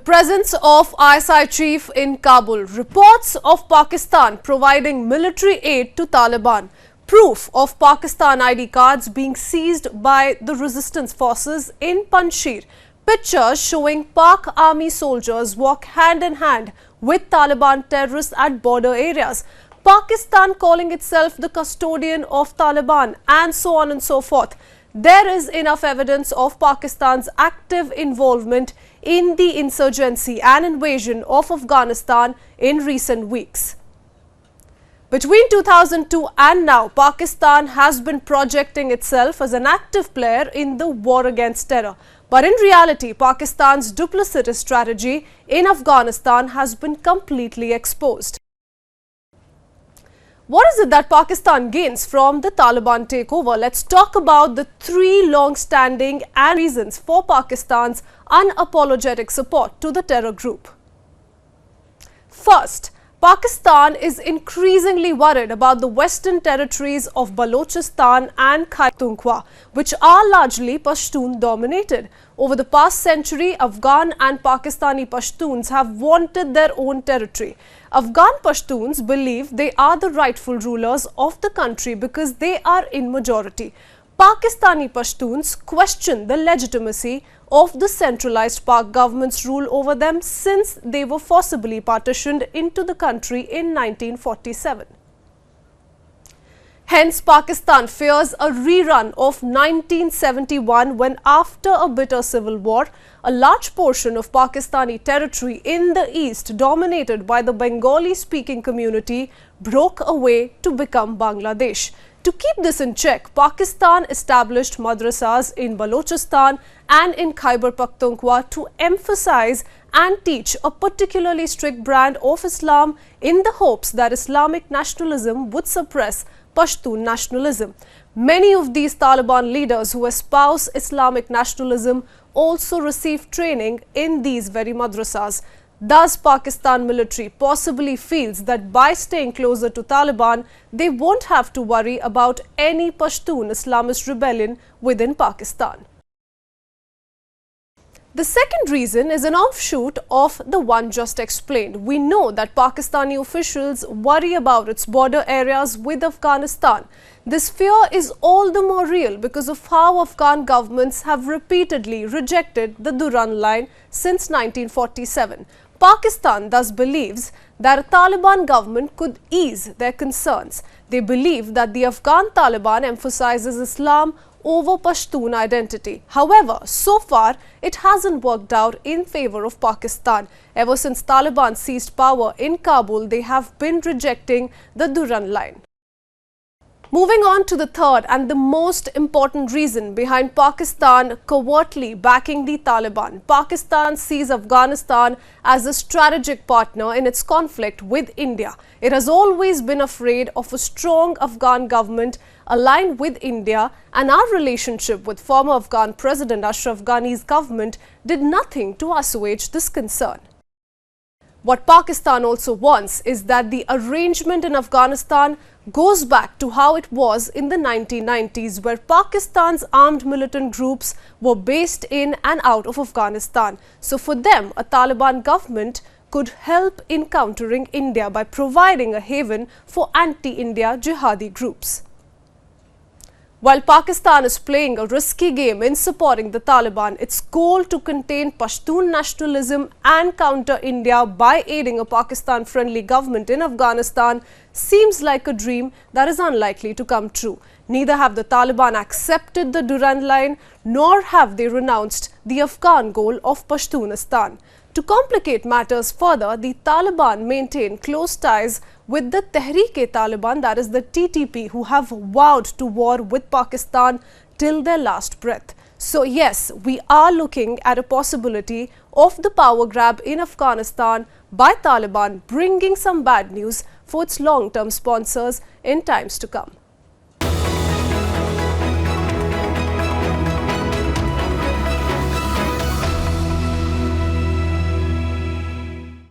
presence of ISI chief in Kabul, reports of Pakistan providing military aid to Taliban, proof of Pakistan ID cards being seized by the resistance forces in Panjshir, pictures showing Pak army soldiers walk hand in hand with Taliban terrorists at border areas, Pakistan calling itself the custodian of Taliban, and so on and so forth. There is enough evidence of Pakistan's active involvement in the insurgency and invasion of Afghanistan in recent weeks. Between 2002 and now, Pakistan has been projecting itself as an active player in the war against terror. But in reality, Pakistan's duplicitous strategy in Afghanistan has been completely exposed. What is it that Pakistan gains from the Taliban takeover? Let's talk about the three long-standing reasons for Pakistan's unapologetic support to the terror group. First, Pakistan is increasingly worried about the western territories of Balochistan and Khyber Pakhtunkhwa, which are largely Pashtun-dominated. Over the past century, Afghan and Pakistani Pashtuns have wanted their own territory. Afghan Pashtuns believe they are the rightful rulers of the country because they are in majority. Pakistani Pashtuns question the legitimacy of the centralized Pak government's rule over them since they were forcibly partitioned into the country in 1947. Hence, Pakistan fears a rerun of 1971 when, after a bitter civil war, a large portion of Pakistani territory in the east, dominated by the Bengali-speaking community, broke away to become Bangladesh. To keep this in check, Pakistan established madrasas in Balochistan and in Khyber Pakhtunkhwa to emphasize and teach a particularly strict brand of Islam in the hopes that Islamic nationalism would suppress Pashtun nationalism. Many of these Taliban leaders who espouse Islamic nationalism also receive training in these very madrasas. Thus, Pakistan military possibly feels that by staying closer to Taliban, they won't have to worry about any Pashtun Islamist rebellion within Pakistan. The second reason is an offshoot of the one just explained. We know that Pakistani officials worry about its border areas with Afghanistan. This fear is all the more real because of how Afghan governments have repeatedly rejected the Durand Line since 1947. Pakistan thus believes that a Taliban government could ease their concerns. They believe that the Afghan Taliban emphasizes Islam over Pashtun identity. However, so far, it hasn't worked out in favor of Pakistan. Ever since Taliban seized power in Kabul, they have been rejecting the Durand Line. Moving on to the third and the most important reason behind Pakistan covertly backing the Taliban. Pakistan sees Afghanistan as a strategic partner in its conflict with India. It has always been afraid of a strong Afghan government aligned with India, and our relationship with former Afghan President Ashraf Ghani's government did nothing to assuage this concern. What Pakistan also wants is that the arrangement in Afghanistan goes back to how it was in the 1990s, where Pakistan's armed militant groups were based in and out of Afghanistan. So for them, a Taliban government could help in countering India by providing a haven for anti-India jihadi groups. While Pakistan is playing a risky game in supporting the Taliban, its goal to contain Pashtun nationalism and counter India by aiding a Pakistan-friendly government in Afghanistan seems like a dream that is unlikely to come true. Neither have the Taliban accepted the Durand Line, nor have they renounced the Afghan goal of Pashtunistan. To complicate matters further, the Taliban maintain close ties with the Tehreek-e-Taliban, that is the TTP, who have vowed to war with Pakistan till their last breath. So yes, we are looking at a possibility of the power grab in Afghanistan by Taliban, bringing some bad news for its long-term sponsors in times to come.